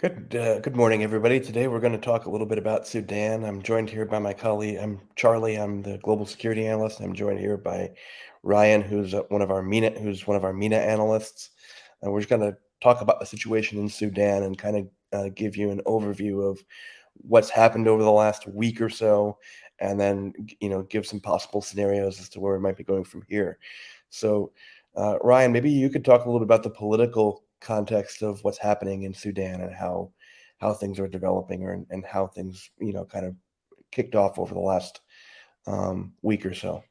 Good morning, everybody. Today we're going to talk a little bit about Sudan. I'm joined here by my colleague. I'm Charlie. I'm the global security analyst. I'm joined here by Ryan, who's one of our MENA analysts. And we're just going to talk about the situation in Sudan and kind of give you an overview of what's happened over the last week or so, and then give some possible scenarios as to where we might be going from here. So, Ryan, maybe you could talk a little bit about the political context of what's happening in Sudan and how things are developing, and how things kind of kicked off over the last week or so.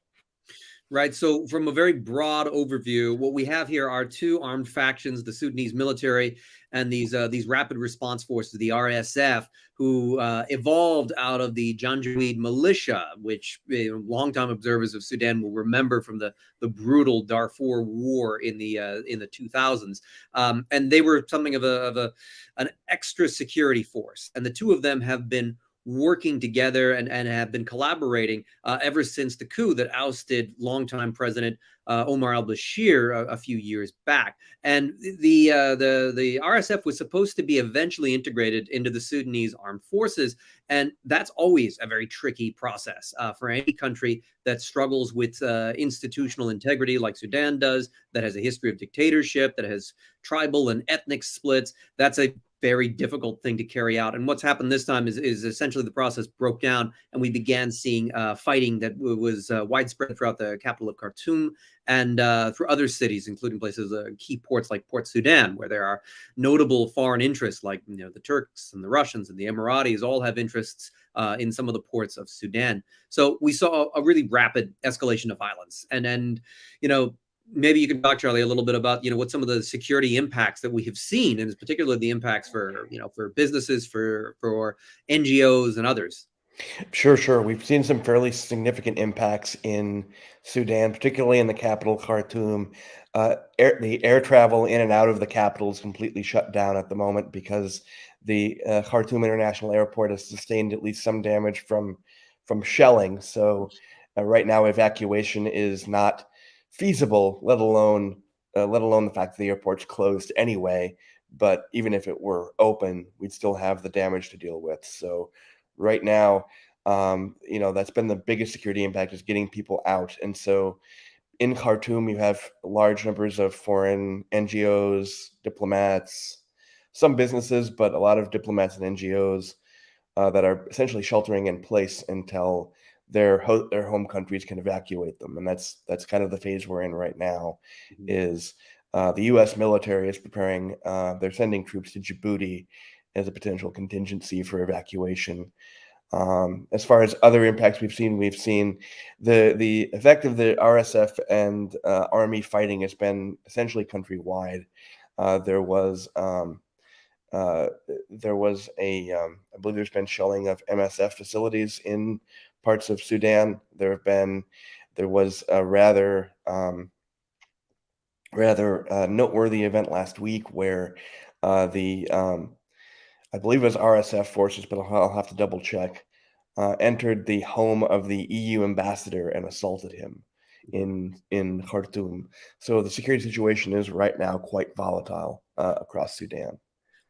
Right. So, from a very broad overview, what we have here are two armed factions: the Sudanese military and these rapid response forces, the RSF, who evolved out of the Janjaweed militia, which longtime observers of Sudan will remember from the brutal Darfur War in the 2000s, and they were something of an extra security force, and the two of them have been working together and have been collaborating ever since the coup that ousted longtime President Omar al-Bashir a few years back. And the RSF was supposed to be eventually integrated into the Sudanese armed forces, and that's always a very tricky process for any country that struggles with institutional integrity like Sudan does, that has a history of dictatorship, that has tribal and ethnic splits. That's a very difficult thing to carry out. And what's happened this time is essentially the process broke down, and we began seeing fighting that was widespread throughout the capital of Khartoum and through other cities, including places, key ports like Port Sudan, where there are notable foreign interests like the Turks and the Russians and the Emiratis all have interests in some of the ports of Sudan. So we saw a really rapid escalation of violence. And maybe you can talk, Charlie, a little bit about what some of the security impacts that we have seen, and particularly the impacts for businesses, for NGOs and others. Sure. We've seen some fairly significant impacts in Sudan, particularly in the capital, Khartoum. The air travel in and out of the capital is completely shut down at the moment because the Khartoum International Airport has sustained at least some damage from shelling. So right now, evacuation is not feasible, let alone the fact that the airport's closed anyway. But even if it were open, we'd still have the damage to deal with. So right now, that's been the biggest security impact, is getting people out. And so in Khartoum, you have large numbers of foreign NGOs, diplomats, some businesses, but a lot of diplomats and NGOs that are essentially sheltering in place until their home countries can evacuate them. And that's kind of the phase we're in right now. Is the U.S. military is preparing. They're sending troops to Djibouti as a potential contingency for evacuation. As far as other impacts we've seen the effect of the RSF and army fighting has been essentially countrywide. There was I believe there's been shelling of MSF facilities in parts of Sudan. There was a rather noteworthy event last week where the I believe it was RSF forces, but I'll have to double check, entered the home of the EU ambassador and assaulted him in Khartoum. So the security situation is right now quite volatile across Sudan.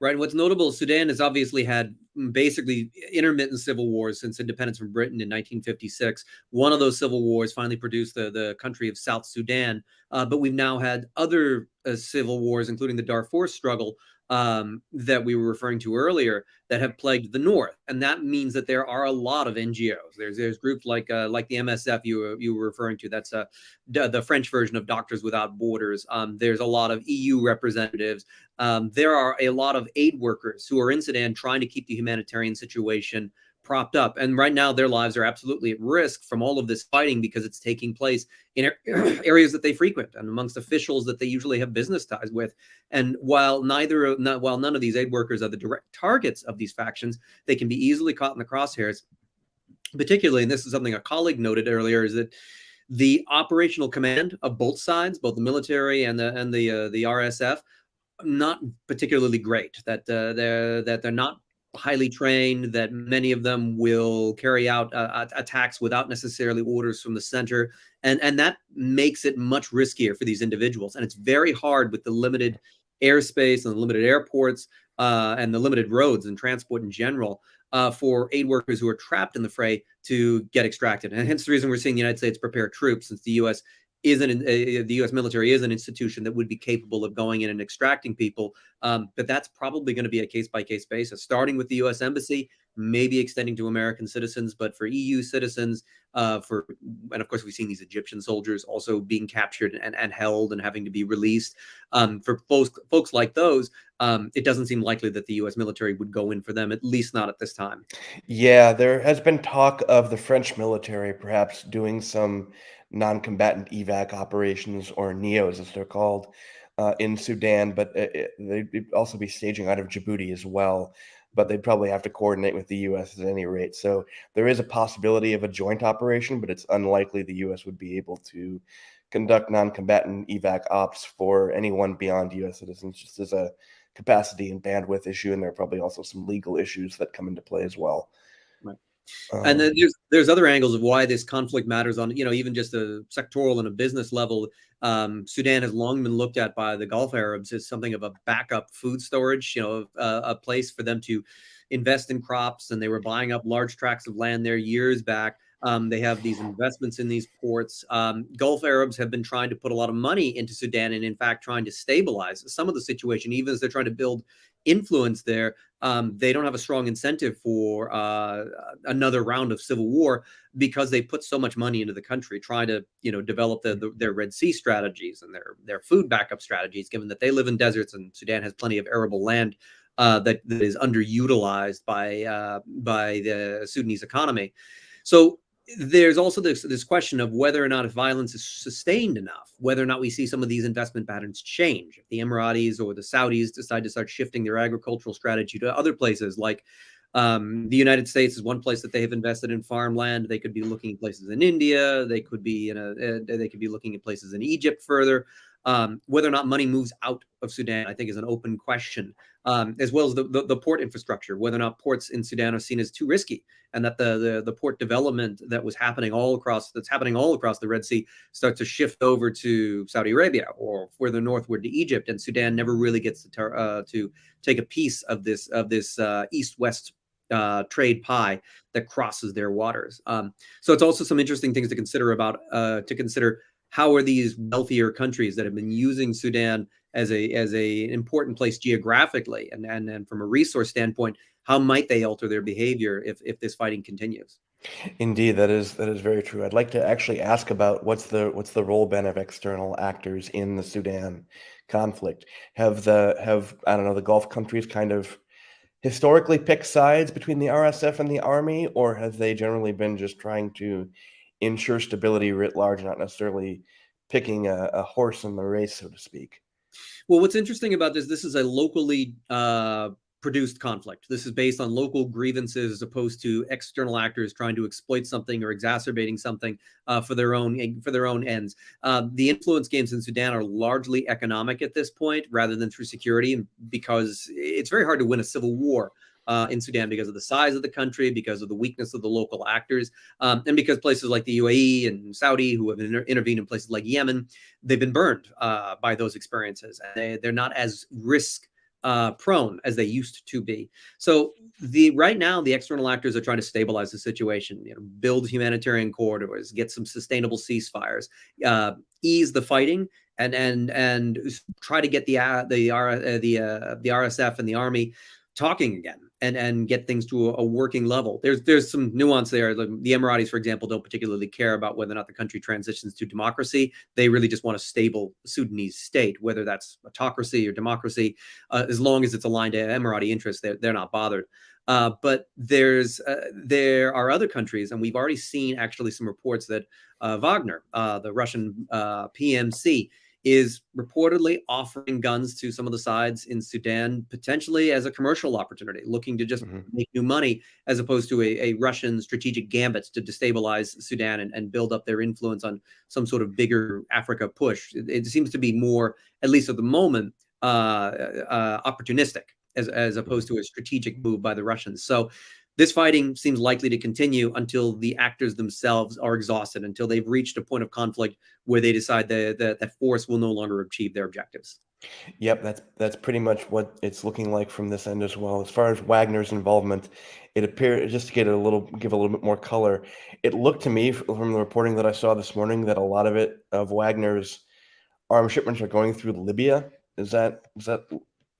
Right. What's notable, Sudan has obviously had basically intermittent civil wars since independence from Britain in 1956. One of those civil wars finally produced the country of South Sudan. But we've now had other civil wars, including the Darfur struggle that we were referring to earlier, that have plagued the north, and that means that there are a lot of NGOs. There's groups like the MSF you were referring to. That's the French version of Doctors Without Borders. There's a lot of EU representatives. There are a lot of aid workers who are in Sudan trying to keep the humanitarian situation propped up. And right now, their lives are absolutely at risk from all of this fighting because it's taking place in areas that they frequent and amongst officials that they usually have business ties with. And while none of these aid workers are the direct targets of these factions, they can be easily caught in the crosshairs. Particularly, and this is something a colleague noted earlier, is that the operational command of both sides, both the military and the RSF, not particularly great. That they're not highly trained, that many of them will carry out attacks without necessarily orders from the center. And that makes it much riskier for these individuals. And it's very hard with the limited airspace and the limited airports and the limited roads and transport in general for aid workers who are trapped in the fray to get extracted. And hence the reason we're seeing the United States prepare troops, since the U.S. the U.S. military is an institution that would be capable of going in and extracting people. But that's probably going to be a case-by-case basis, starting with the U.S. Embassy, maybe extending to American citizens, but for EU citizens, and of course we've seen these Egyptian soldiers also being captured and held and having to be released. For folks like those, it doesn't seem likely that the U.S. military would go in for them, at least not at this time. Yeah, there has been talk of the French military perhaps doing some non-combatant evac operations, or NEOs as they're called, in Sudan, but they'd also be staging out of Djibouti as well. But they'd probably have to coordinate with the U.S. at any rate. So there is a possibility of a joint operation, but it's unlikely the U.S. would be able to conduct non-combatant evac ops for anyone beyond U.S. citizens, just as a capacity and bandwidth issue, and there are probably also some legal issues that come into play as well. Right. And then Um, there's other angles of why this conflict matters on, even just a sectoral and a business level. Sudan has long been looked at by the Gulf Arabs as something of a backup food storage, a place for them to invest in crops. And they were buying up large tracts of land there years back. They have these investments in these ports. Gulf Arabs have been trying to put a lot of money into Sudan and, in fact, trying to stabilize some of the situation, even as they're trying to build influence there. They don't have a strong incentive for another round of civil war because they put so much money into the country, trying to develop their Red Sea strategies and their food backup strategies, given that they live in deserts and Sudan has plenty of arable land that is underutilized by the Sudanese economy. So there's also this question of whether or not, if violence is sustained enough, whether or not we see some of these investment patterns change. If the Emiratis or the Saudis decide to start shifting their agricultural strategy to other places, like the United States is one place that they have invested in farmland. They could be looking at places in India. They could be looking at places in Egypt further. Whether or not money moves out of Sudan, I think, is an open question, as well as the port infrastructure, whether or not ports in Sudan are seen as too risky, and that the port development that's happening all across the Red Sea starts to shift over to Saudi Arabia or further northward to Egypt, and Sudan never really gets to take a piece of this east-west trade pie that crosses their waters. So it's also some interesting things to consider how are these wealthier countries that have been using Sudan as a important place geographically and from a resource standpoint, how might they alter their behavior if this fighting continues? Indeed, that is very true. I'd like to actually ask about what's the role been of external actors in the Sudan conflict. Have I don't know, the Gulf countries kind of historically picked sides between the RSF and the army, or have they generally been just trying to ensure stability writ large, not necessarily picking a horse in the race, so to speak? Well, what's interesting about this is a locally produced conflict. This is based on local grievances as opposed to external actors trying to exploit something or exacerbating something for their own ends. The influence games in Sudan are largely economic at this point, rather than through security, and because it's very hard to win a civil war in Sudan because of the size of the country, because of the weakness of the local actors, and because places like the UAE and Saudi, who have intervened in places like Yemen, they've been burned by those experiences. They're not as risk prone as they used to be. So right now, the external actors are trying to stabilize the situation, build humanitarian corridors, get some sustainable ceasefires, ease the fighting, and try to get the RSF and the army talking again and get things to a working level. There's some nuance there. The Emiratis, for example, don't particularly care about whether or not the country transitions to democracy. They really just want a stable Sudanese state, whether that's autocracy or democracy, as long as it's aligned to Emirati interests, they're not bothered. But there are other countries, and we've already seen actually some reports that Wagner, the Russian PMC, is reportedly offering guns to some of the sides in Sudan, potentially as a commercial opportunity, looking to just Mhm. make new money, as opposed to a Russian strategic gambit to destabilize Sudan and build up their influence on some sort of bigger Africa push. It seems to be more, at least at the moment, opportunistic as opposed to a strategic move by the Russians. So this fighting seems likely to continue until the actors themselves are exhausted, until they've reached a point of conflict where they decide that force will no longer achieve their objectives. Yep, that's pretty much what it's looking like from this end as well. As far as Wagner's involvement, it appeared, just to give a little bit more color, it looked to me from the reporting that I saw this morning that a lot of Wagner's arms shipments are going through Libya. Does that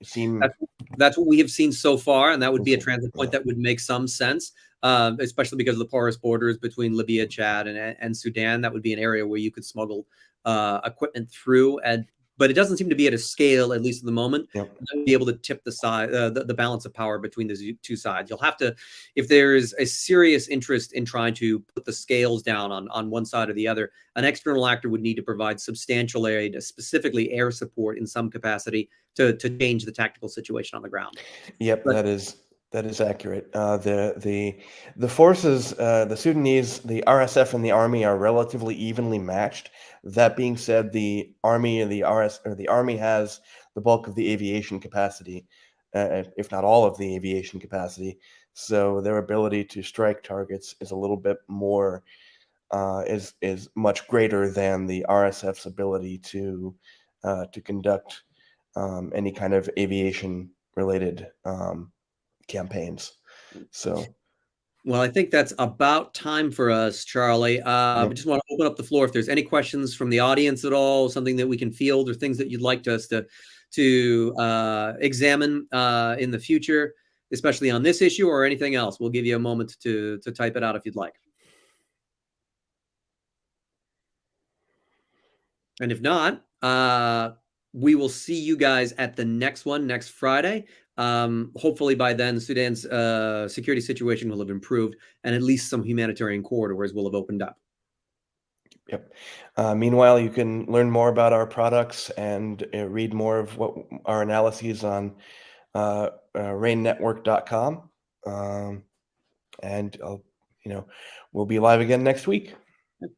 seem? That's that's what we have seen so far, and that would be a transit point Yeah. that would make some sense, especially because of the porous borders between Libya, Chad, and Sudan. That would be an area where you could smuggle equipment through, and but it doesn't seem to be at a scale, at least at the moment, Yep. that would be able to tip the side, the balance of power between the two sides. You'll have to, if there is a serious interest in trying to put the scales down on one side or the other, an external actor would need to provide substantial aid, specifically air support in some capacity, to change the tactical situation on the ground. Yep, But that is accurate. The forces, the Sudanese, the RSF and the army are relatively evenly matched. That being said, the army and the army has the bulk of the aviation capacity, if not all of the aviation capacity. So their ability to strike targets is a little bit more, is much greater than the RSF's ability to conduct any kind of aviation related campaigns. So, well, I think that's about time for us, Charlie. I yep, just want to open up the floor if there's any questions from the audience at all, something that we can field, or things that you'd like us to examine in the future, especially on this issue or anything else. We'll give you a moment to type it out if you'd like. And if not, we will see you guys at the next one next Friday. Hopefully by then, Sudan's security situation will have improved, and at least some humanitarian corridors will have opened up. yep. Meanwhile, you can learn more about our products and read more of what our analyses on RANEnetwork.com. And we'll be live again next week. Thanks.